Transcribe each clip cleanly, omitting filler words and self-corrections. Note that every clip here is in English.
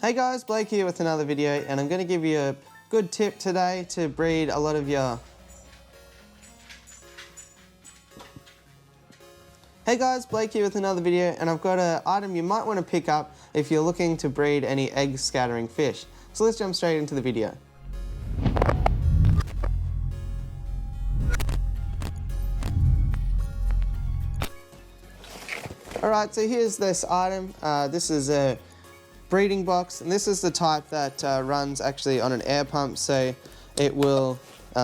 Hey guys, Blake here with another video, and I'm going to give you a good tip today to breed a lot of your... Hey guys, Blake here with another video, and I've got an item you might want to pick up if you're looking to breed any egg scattering fish. So let's jump straight into the video. Alright, so here's this item. This is a breeding box, and this is the type that runs actually on an air pump, so it will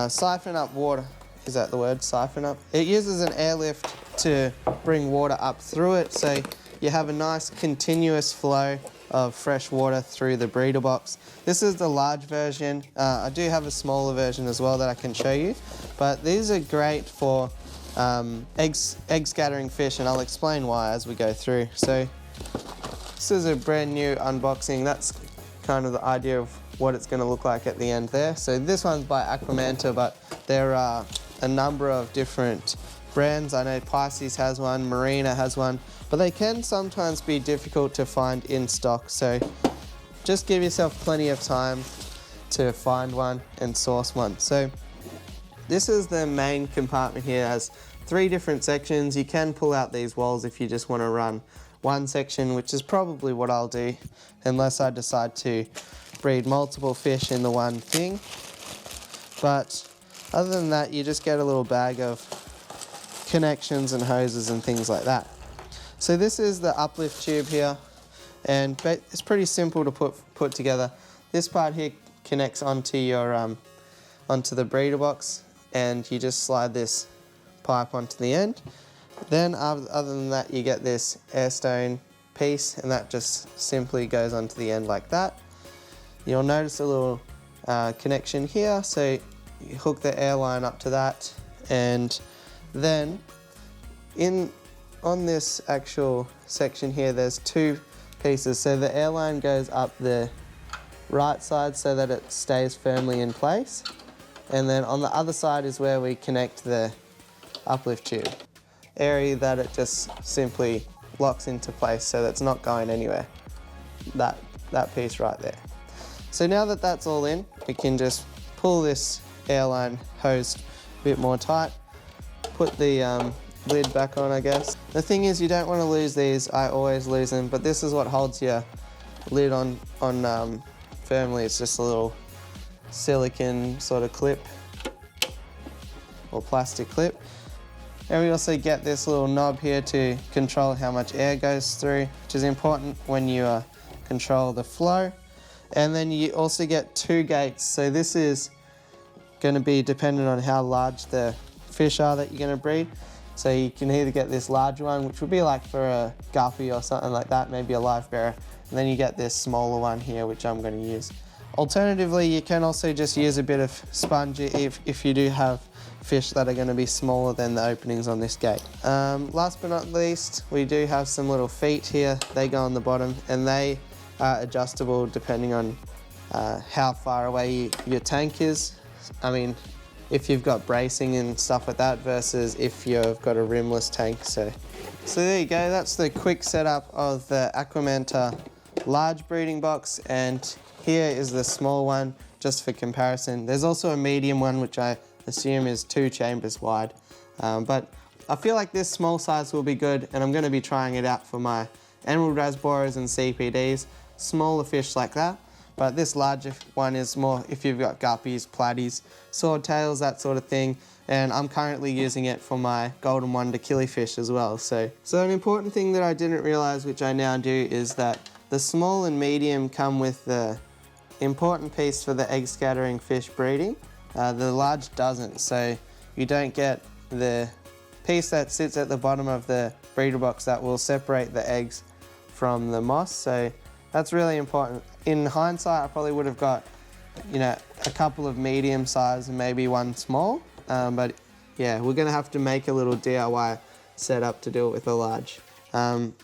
siphon up water. Is that the word, siphon up? It uses an airlift to bring water up through it, so you have a nice continuous flow of fresh water through the breeder box. This is the large version. I do have a smaller version as well that I can show you, but these are great for egg scattering fish, and I'll explain why as we go through. So this is a brand new unboxing. That's kind of the idea of what it's going to look like at the end there. So this one's by Aquatics, but there are a number of different brands. I know Pisces has one, Marina has one, but they can sometimes be difficult to find in stock. So just give yourself plenty of time to find one and source one. So this is the main compartment here. It has 3 different sections. You can pull out these walls if you just want to run one section, which is probably what I'll do unless I decide to breed multiple fish in the one thing. But other than that, you just get a little bag of connections and hoses and things like that. So this is the uplift tube here, and it's pretty simple to put together. This part here connects onto your onto the breeder box, and you just slide this pipe onto the end. Then other than that, you get this airstone piece, and that just simply goes onto the end like that. You'll notice a little connection here, so you hook the air line up to that, and then on this actual section here, there's 2 pieces. So the air line goes up the right side so that it stays firmly in place, and then on the other side is where we connect the uplift tube area that it just simply locks into place, so that's not going anywhere. That piece right there. So now that that's all in, we can just pull this airline hose a bit more tight, put the lid back on, I guess. The thing is, you don't want to lose these. I always lose them, but this is what holds your lid on firmly. It's just a little silicone sort of clip or plastic clip. And we also get this little knob here to control how much air goes through, which is important when you control the flow. And then you also get 2 gates. So this is going to be dependent on how large the fish are that you're going to breed. So you can either get this large one, which would be like for a guppy or something like that, maybe a live bearer. And then you get this smaller one here, which I'm going to use. Alternatively, you can also just use a bit of sponge if you do have fish that are going to be smaller than the openings on this gate. Last but not least, we do have some little feet here. They go on the bottom, and they are adjustable depending on how far away your tank is. I mean, if you've got bracing and stuff like that versus if you've got a rimless tank. So there you go. That's the quick setup of the Aquamenta large breeding box, and here is the small one just for comparison. There's also a medium one, which I assume is 2 chambers wide, but I feel like this small size will be good, and I'm going to be trying it out for my emerald rasboras and CPDs, smaller fish like that. But this larger one is more if you've got guppies, platies, swordtails, that sort of thing. And I'm currently using it for my golden wonder killifish as well. So an important thing that I didn't realize, which I now do, is that the small and medium come with the important piece for the egg scattering fish breeding. The large doesn't, so you don't get the piece that sits at the bottom of the breeder box that will separate the eggs from the moss. So that's really important. In hindsight, I probably would have got, a couple of medium size and maybe one small, but yeah, we're gonna have to make a little DIY setup to do it with a large.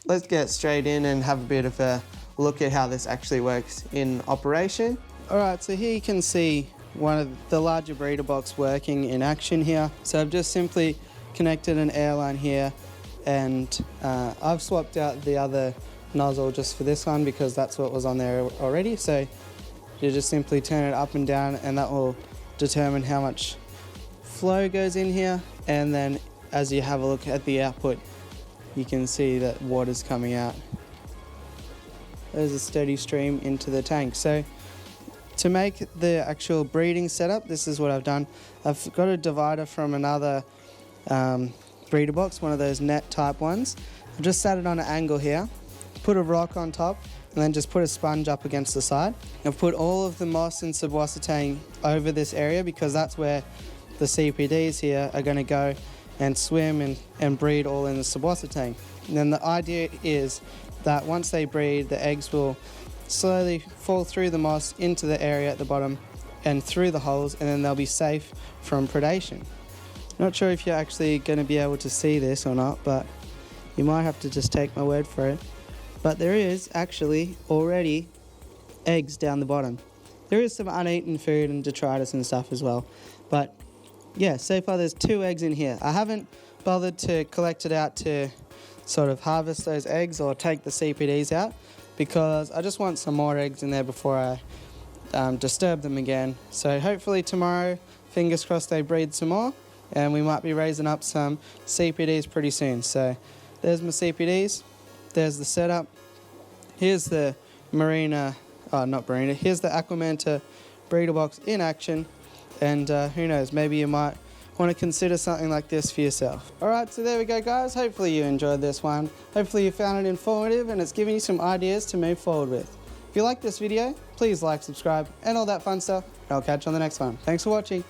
Let's get straight in and have a bit of a look at how this actually works in operation. All right, so here you can see one of the larger breeder box working in action here. So I've just simply connected an air line here, and I've swapped out the other nozzle just for this one because that's what was on there already. So you just simply turn it up and down, and that will determine how much flow goes in here. And then as you have a look at the output, you can see that water's coming out. There's a steady stream into the tank. So to make the actual breeding setup, this is what I've done. I've got a divider from another breeder box, one of those net type ones. I've just sat it on an angle here, put a rock on top, and then just put a sponge up against the side. I've put all of the moss and suboxetane over this area because that's where the CPDs here are going to go and swim and breed all in the suboxetane. And then the idea is that once they breed, the eggs will slowly fall through the moss into the area at the bottom and through the holes, and then they'll be safe from predation. Not sure if you're actually going to be able to see this or not, but you might have to just take my word for it. But there is actually already eggs down the bottom. There is some uneaten food and detritus and stuff as well. But yeah, so far there's 2 eggs in here. I haven't bothered to collect it out to sort of harvest those eggs or take the CPDs out because I just want some more eggs in there before I disturb them again. So hopefully tomorrow, fingers crossed, they breed some more and we might be raising up some CPDs pretty soon. So there's my CPDs, there's the setup. Here's the here's the Aquamanta breeder box in action. And who knows, maybe you might want to consider something like this for yourself. Alright, so there we go guys, hopefully you enjoyed this one. Hopefully you found it informative and it's giving you some ideas to move forward with. If you like this video, please like, subscribe and all that fun stuff, and I'll catch you on the next one. Thanks for watching.